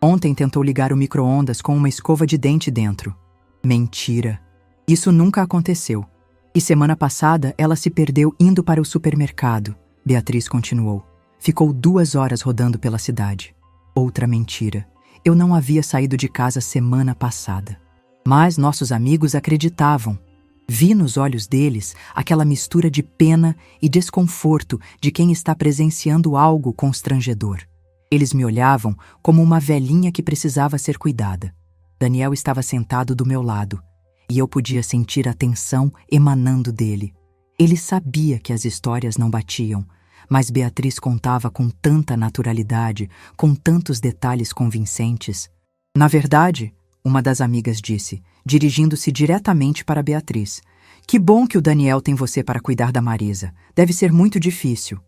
Ontem tentou ligar o micro-ondas com uma escova de dente dentro. Mentira. Isso nunca aconteceu. E semana passada ela se perdeu indo para o supermercado. Beatriz continuou. Ficou 2 horas rodando pela cidade. Outra mentira. Eu não havia saído de casa semana passada. Mas nossos amigos acreditavam. Vi nos olhos deles aquela mistura de pena e desconforto de quem está presenciando algo constrangedor. Eles me olhavam como uma velhinha que precisava ser cuidada. Daniel estava sentado do meu lado e eu podia sentir a tensão emanando dele. Ele sabia que as histórias não batiam, mas Beatriz contava com tanta naturalidade, com tantos detalhes convincentes. Na verdade, uma das amigas disse, dirigindo-se diretamente para Beatriz, que bom que o Daniel tem você para cuidar da Marisa. Deve ser muito difícil.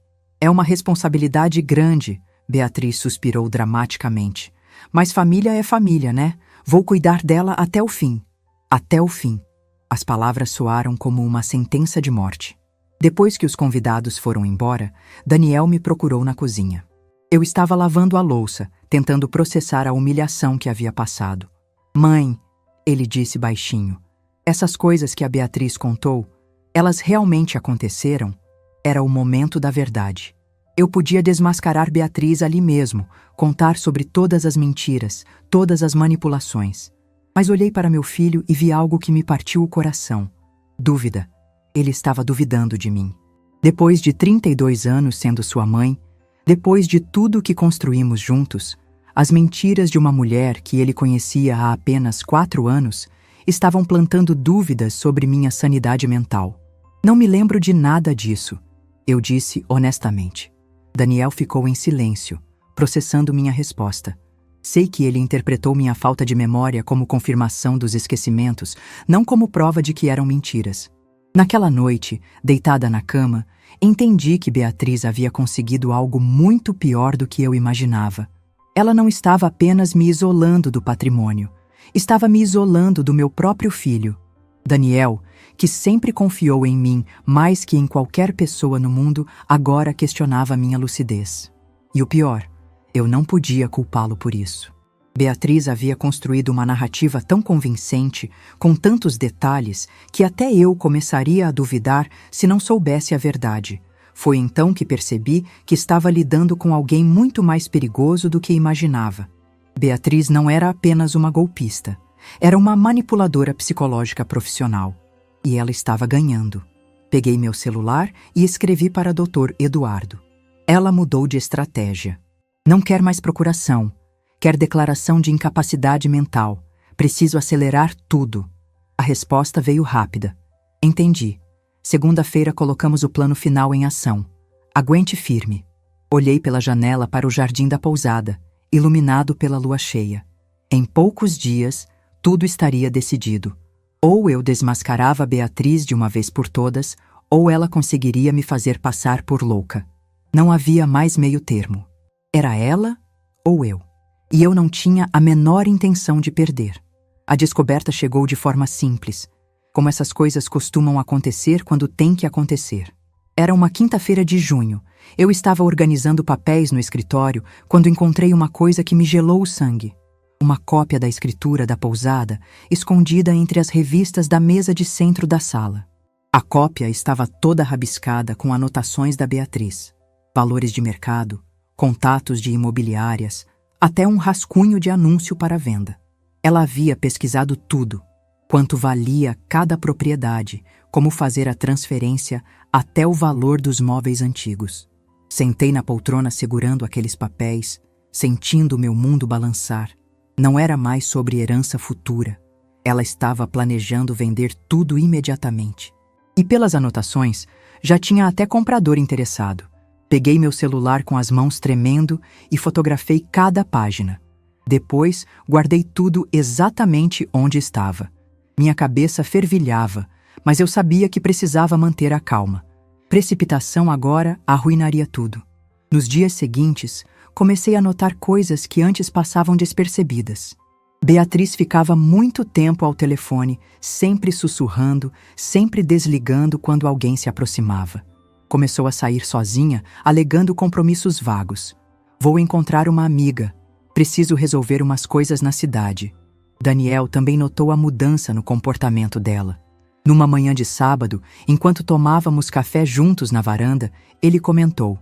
É uma responsabilidade grande, Beatriz suspirou dramaticamente. Mas família é família, né? Vou cuidar dela até o fim. Até o fim. As palavras soaram como uma sentença de morte. Depois que os convidados foram embora, Daniel me procurou na cozinha. Eu estava lavando a louça, tentando processar a humilhação que havia passado. Mãe, ele disse baixinho, essas coisas que a Beatriz contou, elas realmente aconteceram? Era o momento da verdade. Eu podia desmascarar Beatriz ali mesmo, contar sobre todas as mentiras, todas as manipulações. Mas olhei para meu filho e vi algo que me partiu o coração. Dúvida. Ele estava duvidando de mim. Depois de 32 anos sendo sua mãe, depois de tudo que construímos juntos, as mentiras de uma mulher que ele conhecia há apenas 4 anos estavam plantando dúvidas sobre minha sanidade mental. Não me lembro de nada disso, eu disse honestamente. Daniel ficou em silêncio, processando minha resposta. Sei que ele interpretou minha falta de memória como confirmação dos esquecimentos, não como prova de que eram mentiras. Naquela noite, deitada na cama, entendi que Beatriz havia conseguido algo muito pior do que eu imaginava. Ela não estava apenas me isolando do patrimônio, estava me isolando do meu próprio filho. Daniel, que sempre confiou em mim mais que em qualquer pessoa no mundo, agora questionava minha lucidez. E o pior, eu não podia culpá-lo por isso. Beatriz havia construído uma narrativa tão convincente, com tantos detalhes, que até eu começaria a duvidar se não soubesse a verdade. Foi então que percebi que estava lidando com alguém muito mais perigoso do que imaginava. Beatriz não era apenas uma golpista. Era uma manipuladora psicológica profissional. E ela estava ganhando. Peguei meu celular e escrevi para Dr. Eduardo. Ela mudou de estratégia. Não quer mais procuração. Quer declaração de incapacidade mental. Preciso acelerar tudo. A resposta veio rápida. Entendi. Segunda-feira colocamos o plano final em ação. Aguente firme. Olhei pela janela para o jardim da pousada, iluminado pela lua cheia. Em poucos dias, tudo estaria decidido. Ou eu desmascarava Beatriz de uma vez por todas, ou ela conseguiria me fazer passar por louca. Não havia mais meio termo. Era ela ou eu. E eu não tinha a menor intenção de perder. A descoberta chegou de forma simples, como essas coisas costumam acontecer quando tem que acontecer. Era uma quinta-feira de junho. Eu estava organizando papéis no escritório quando encontrei uma coisa que me gelou o sangue. Uma cópia da escritura da pousada, escondida entre as revistas da mesa de centro da sala. A cópia estava toda rabiscada com anotações da Beatriz. Valores de mercado, contatos de imobiliárias, até um rascunho de anúncio para venda. Ela havia pesquisado tudo, quanto valia cada propriedade, como fazer a transferência até o valor dos móveis antigos. Sentei na poltrona segurando aqueles papéis, sentindo o meu mundo balançar. Não era mais sobre herança futura. Ela estava planejando vender tudo imediatamente. E pelas anotações, já tinha até comprador interessado. Peguei meu celular com as mãos tremendo e fotografei cada página. Depois, guardei tudo exatamente onde estava. Minha cabeça fervilhava, mas eu sabia que precisava manter a calma. Precipitação agora arruinaria tudo. Nos dias seguintes, comecei a notar coisas que antes passavam despercebidas. Beatriz ficava muito tempo ao telefone, sempre sussurrando, sempre desligando quando alguém se aproximava. Começou a sair sozinha, alegando compromissos vagos. Vou encontrar uma amiga. Preciso resolver umas coisas na cidade. Daniel também notou a mudança no comportamento dela. Numa manhã de sábado, enquanto tomávamos café juntos na varanda, ele comentou: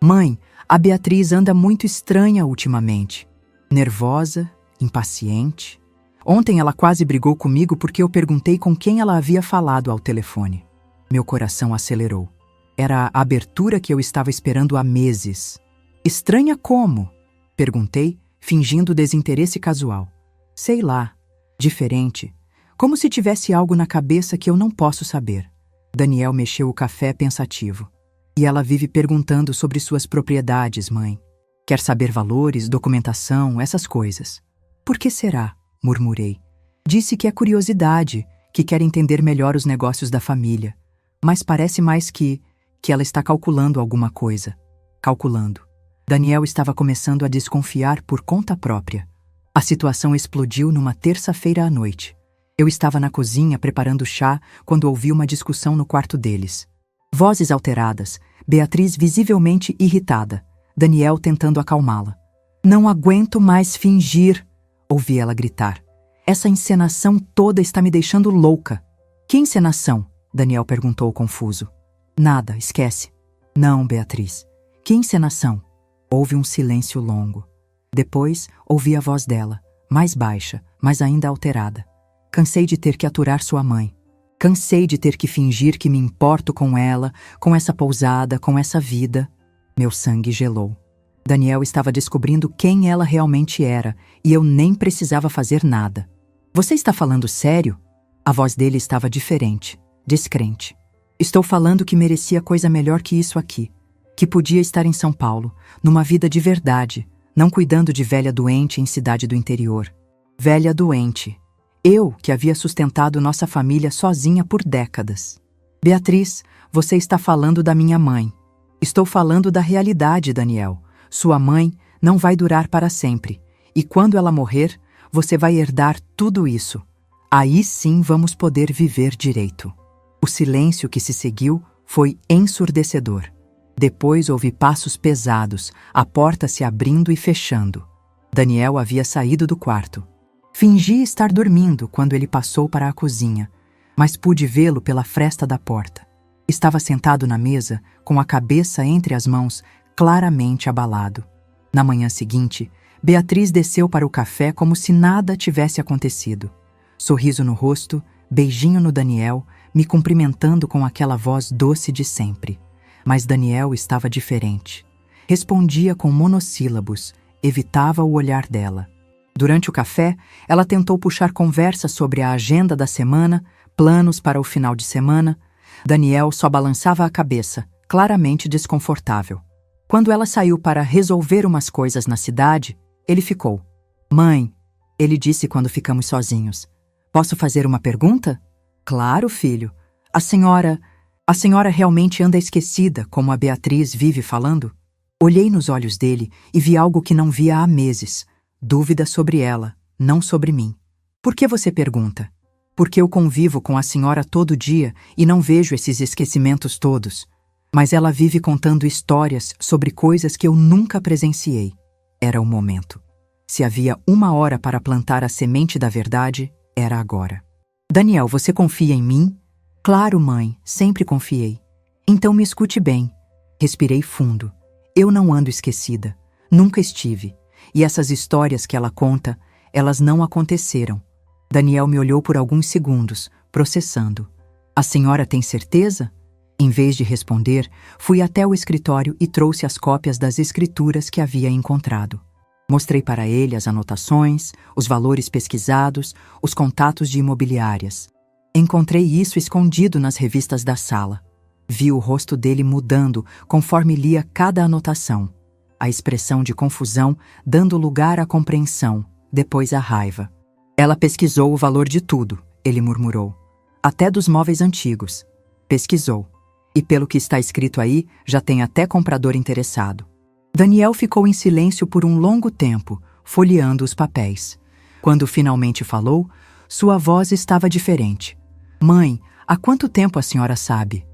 Mãe, a Beatriz anda muito estranha ultimamente. Nervosa, impaciente. Ontem ela quase brigou comigo porque eu perguntei com quem ela havia falado ao telefone. Meu coração acelerou. Era a abertura que eu estava esperando há meses. Estranha como? Perguntei, fingindo desinteresse casual. Sei lá. Diferente. Como se tivesse algo na cabeça que eu não posso saber. Daniel mexeu o café pensativo. E ela vive perguntando sobre suas propriedades, mãe. Quer saber valores, documentação, essas coisas. Por que será? Murmurei. Disse que é curiosidade, que quer entender melhor os negócios da família. Mas parece mais que ela está calculando alguma coisa. Calculando. Daniel estava começando a desconfiar por conta própria. A situação explodiu numa terça-feira à noite. Eu estava na cozinha preparando chá quando ouvi uma discussão no quarto deles. Vozes alteradas, Beatriz visivelmente irritada, Daniel tentando acalmá-la. Não aguento mais fingir, ouvi ela gritar. Essa encenação toda está me deixando louca. Que encenação? Daniel perguntou confuso. Nada, esquece. Não, Beatriz. Que encenação? Houve um silêncio longo. Depois, ouvi a voz dela, mais baixa, mas ainda alterada. Cansei de ter que aturar sua mãe. Cansei de ter que fingir que me importo com ela, com essa pousada, com essa vida. Meu sangue gelou. Daniel estava descobrindo quem ela realmente era, e eu nem precisava fazer nada. Você está falando sério? A voz dele estava diferente, descrente. Estou falando que merecia coisa melhor que isso aqui. Que podia estar em São Paulo, numa vida de verdade, não cuidando de velha doente em cidade do interior. Velha doente. Eu, que havia sustentado nossa família sozinha por décadas. Beatriz, você está falando da minha mãe. Estou falando da realidade, Daniel. Sua mãe não vai durar para sempre. E quando ela morrer, você vai herdar tudo isso. Aí sim vamos poder viver direito. O silêncio que se seguiu foi ensurdecedor. Depois ouvi passos pesados, a porta se abrindo e fechando. Daniel havia saído do quarto. Fingi estar dormindo quando ele passou para a cozinha, mas pude vê-lo pela fresta da porta. Estava sentado na mesa, com a cabeça entre as mãos, claramente abalado. Na manhã seguinte, Beatriz desceu para o café como se nada tivesse acontecido. Sorriso no rosto, beijinho no Daniel, me cumprimentando com aquela voz doce de sempre. Mas Daniel estava diferente. Respondia com monossílabos, evitava o olhar dela. Durante o café, ela tentou puxar conversa sobre a agenda da semana, planos para o final de semana. Daniel só balançava a cabeça, claramente desconfortável. Quando ela saiu para resolver umas coisas na cidade, ele ficou. Mãe, ele disse quando ficamos sozinhos. Posso fazer uma pergunta? Claro, filho. A senhora realmente anda esquecida, como a Beatriz vive falando? Olhei nos olhos dele e vi algo que não via há meses. Dúvida sobre ela, não sobre mim. Por que você pergunta? Porque eu convivo com a senhora todo dia e não vejo esses esquecimentos todos. Mas ela vive contando histórias sobre coisas que eu nunca presenciei. Era o momento. Se havia 1 hora para plantar a semente da verdade, era agora. Daniel, você confia em mim? Claro, mãe, sempre confiei. Então me escute bem. Respirei fundo. Eu não ando esquecida. Nunca estive. E essas histórias que ela conta, elas não aconteceram. Daniel me olhou por alguns segundos, processando. A senhora tem certeza? Em vez de responder, fui até o escritório e trouxe as cópias das escrituras que havia encontrado. Mostrei para ele as anotações, os valores pesquisados, os contatos de imobiliárias. Encontrei isso escondido nas revistas da sala. Vi o rosto dele mudando conforme lia cada anotação. A expressão de confusão dando lugar à compreensão, depois à raiva. Ela pesquisou o valor de tudo, ele murmurou. Até dos móveis antigos. Pesquisou. E pelo que está escrito aí, já tem até comprador interessado. Daniel ficou em silêncio por um longo tempo, folheando os papéis. Quando finalmente falou, sua voz estava diferente. Mãe, há quanto tempo a senhora sabe?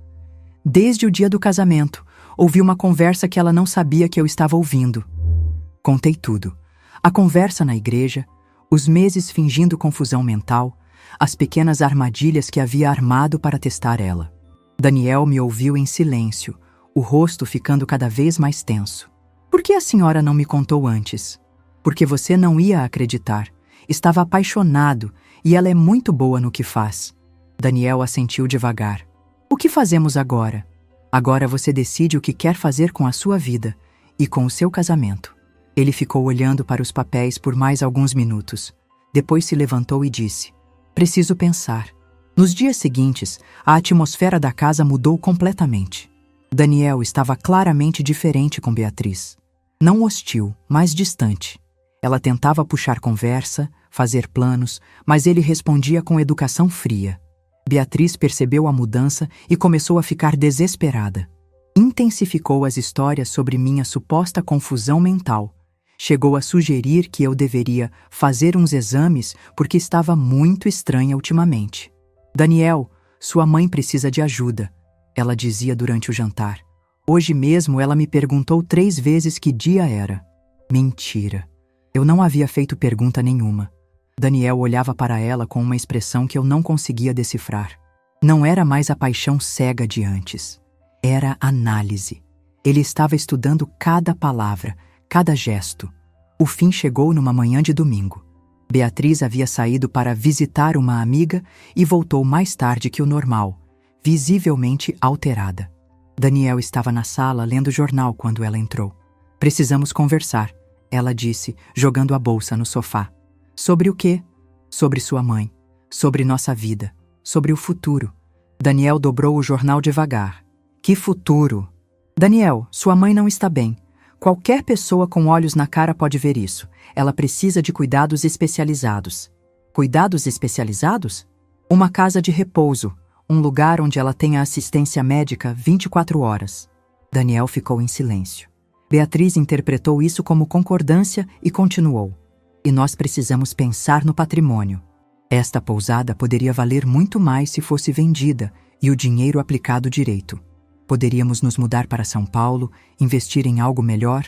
Desde o dia do casamento. Ouvi uma conversa que ela não sabia que eu estava ouvindo. Contei tudo. A conversa na igreja, os meses fingindo confusão mental, as pequenas armadilhas que havia armado para testar ela. Daniel me ouviu em silêncio, o rosto ficando cada vez mais tenso. Por que a senhora não me contou antes? Porque você não ia acreditar. Estava apaixonado e ela é muito boa no que faz. Daniel assentiu devagar. O que fazemos agora? Agora você decide o que quer fazer com a sua vida e com o seu casamento. Ele ficou olhando para os papéis por mais alguns minutos. Depois se levantou e disse: preciso pensar. Nos dias seguintes, a atmosfera da casa mudou completamente. Daniel estava claramente diferente com Beatriz. Não hostil, mas distante. Ela tentava puxar conversa, fazer planos, mas ele respondia com educação fria. Beatriz percebeu a mudança e começou a ficar desesperada. Intensificou as histórias sobre minha suposta confusão mental. Chegou a sugerir que eu deveria fazer uns exames porque estava muito estranha ultimamente. Daniel, sua mãe precisa de ajuda, ela dizia durante o jantar. Hoje mesmo ela me perguntou 3 vezes que dia era. Mentira. Eu não havia feito pergunta nenhuma. Daniel olhava para ela com uma expressão que eu não conseguia decifrar. Não era mais a paixão cega de antes. Era análise. Ele estava estudando cada palavra, cada gesto. O fim chegou numa manhã de domingo. Beatriz havia saído para visitar uma amiga e voltou mais tarde que o normal, visivelmente alterada. Daniel estava na sala lendo jornal quando ela entrou. Precisamos conversar, ela disse, jogando a bolsa no sofá. Sobre o quê? Sobre sua mãe, sobre nossa vida, sobre o futuro. Daniel dobrou o jornal devagar. Que futuro? Daniel, sua mãe não está bem. Qualquer pessoa com olhos na cara pode ver isso. Ela precisa de cuidados especializados. Cuidados especializados? Uma casa de repouso, um lugar onde ela tenha assistência médica 24 horas. Daniel ficou em silêncio. Beatriz interpretou isso como concordância e continuou. E nós precisamos pensar no patrimônio. Esta pousada poderia valer muito mais se fosse vendida e o dinheiro aplicado direito. Poderíamos nos mudar para São Paulo, investir em algo melhor.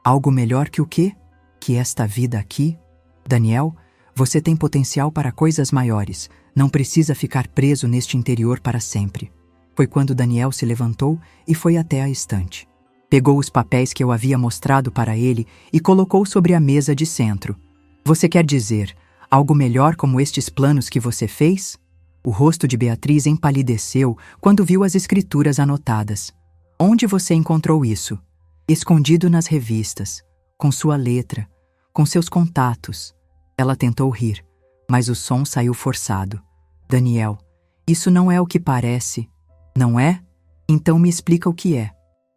Algo melhor que o quê? Que esta vida aqui? Daniel, você tem potencial para coisas maiores. Não precisa ficar preso neste interior para sempre. Foi quando Daniel se levantou e foi até a estante. Pegou os papéis que eu havia mostrado para ele e colocou sobre a mesa de centro. Você quer dizer, algo melhor como estes planos que você fez? O rosto de Beatriz empalideceu quando viu as escrituras anotadas. Onde você encontrou isso? Escondido nas revistas, com sua letra, com seus contatos. Ela tentou rir, mas o som saiu forçado. Daniel, isso não é o que parece. Não é? Então me explica o que é.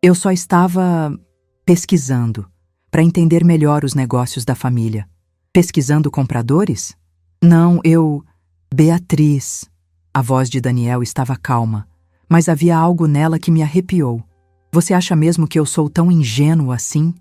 Eu só estava pesquisando, para entender melhor os negócios da família. Pesquisando compradores? Não, Beatriz. A voz de Daniel estava calma, mas havia algo nela que me arrepiou. Você acha mesmo que eu sou tão ingênuo assim?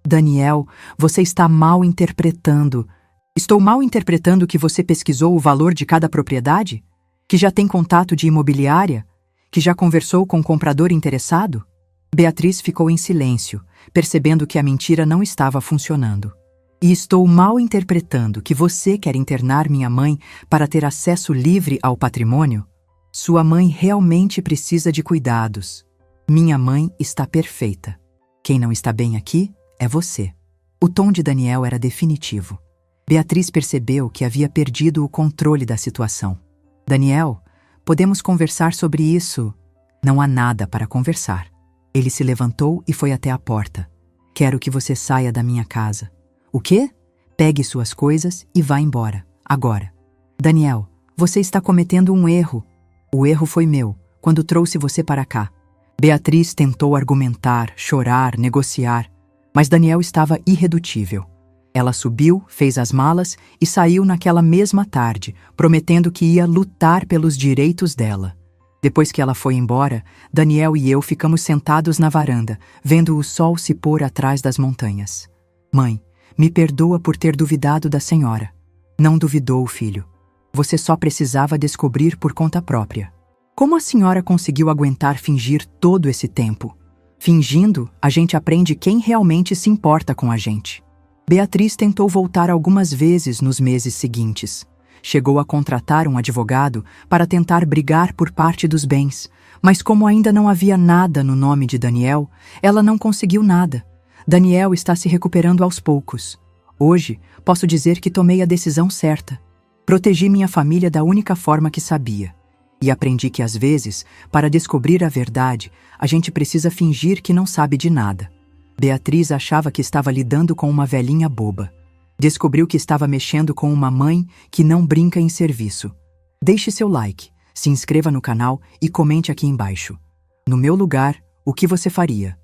Daniel, você está mal interpretando. Estou mal interpretando que você pesquisou o valor de cada propriedade? Que já tem contato de imobiliária? Que já conversou com o comprador interessado? Beatriz ficou em silêncio, percebendo que a mentira não estava funcionando. E estou mal interpretando que você quer internar minha mãe para ter acesso livre ao patrimônio? Sua mãe realmente precisa de cuidados. Minha mãe está perfeita. Quem não está bem aqui é você. O tom de Daniel era definitivo. Beatriz percebeu que havia perdido o controle da situação. Daniel, podemos conversar sobre isso? Não há nada para conversar. Ele se levantou e foi até a porta. Quero que você saia da minha casa. O quê? Pegue suas coisas e vá embora, agora. Daniel, você está cometendo um erro. O erro foi meu, quando trouxe você para cá. Beatriz tentou argumentar, chorar, negociar, mas Daniel estava irredutível. Ela subiu, fez as malas e saiu naquela mesma tarde, prometendo que ia lutar pelos direitos dela. Depois que ela foi embora, Daniel e eu ficamos sentados na varanda, vendo o sol se pôr atrás das montanhas. Mãe, me perdoa por ter duvidado da senhora. Não duvidou, filho. Você só precisava descobrir por conta própria. Como a senhora conseguiu aguentar fingir todo esse tempo? Fingindo, a gente aprende quem realmente se importa com a gente. Beatriz tentou voltar algumas vezes nos meses seguintes. Chegou a contratar um advogado para tentar brigar por parte dos bens, mas como ainda não havia nada no nome de Daniel, ela não conseguiu nada. Daniel está se recuperando aos poucos. Hoje, posso dizer que tomei a decisão certa. Protegi minha família da única forma que sabia. E aprendi que às vezes, para descobrir a verdade, a gente precisa fingir que não sabe de nada. Beatriz achava que estava lidando com uma velhinha boba. Descobriu que estava mexendo com uma mãe que não brinca em serviço. Deixe seu like, se inscreva no canal e comente aqui embaixo. No meu lugar, o que você faria?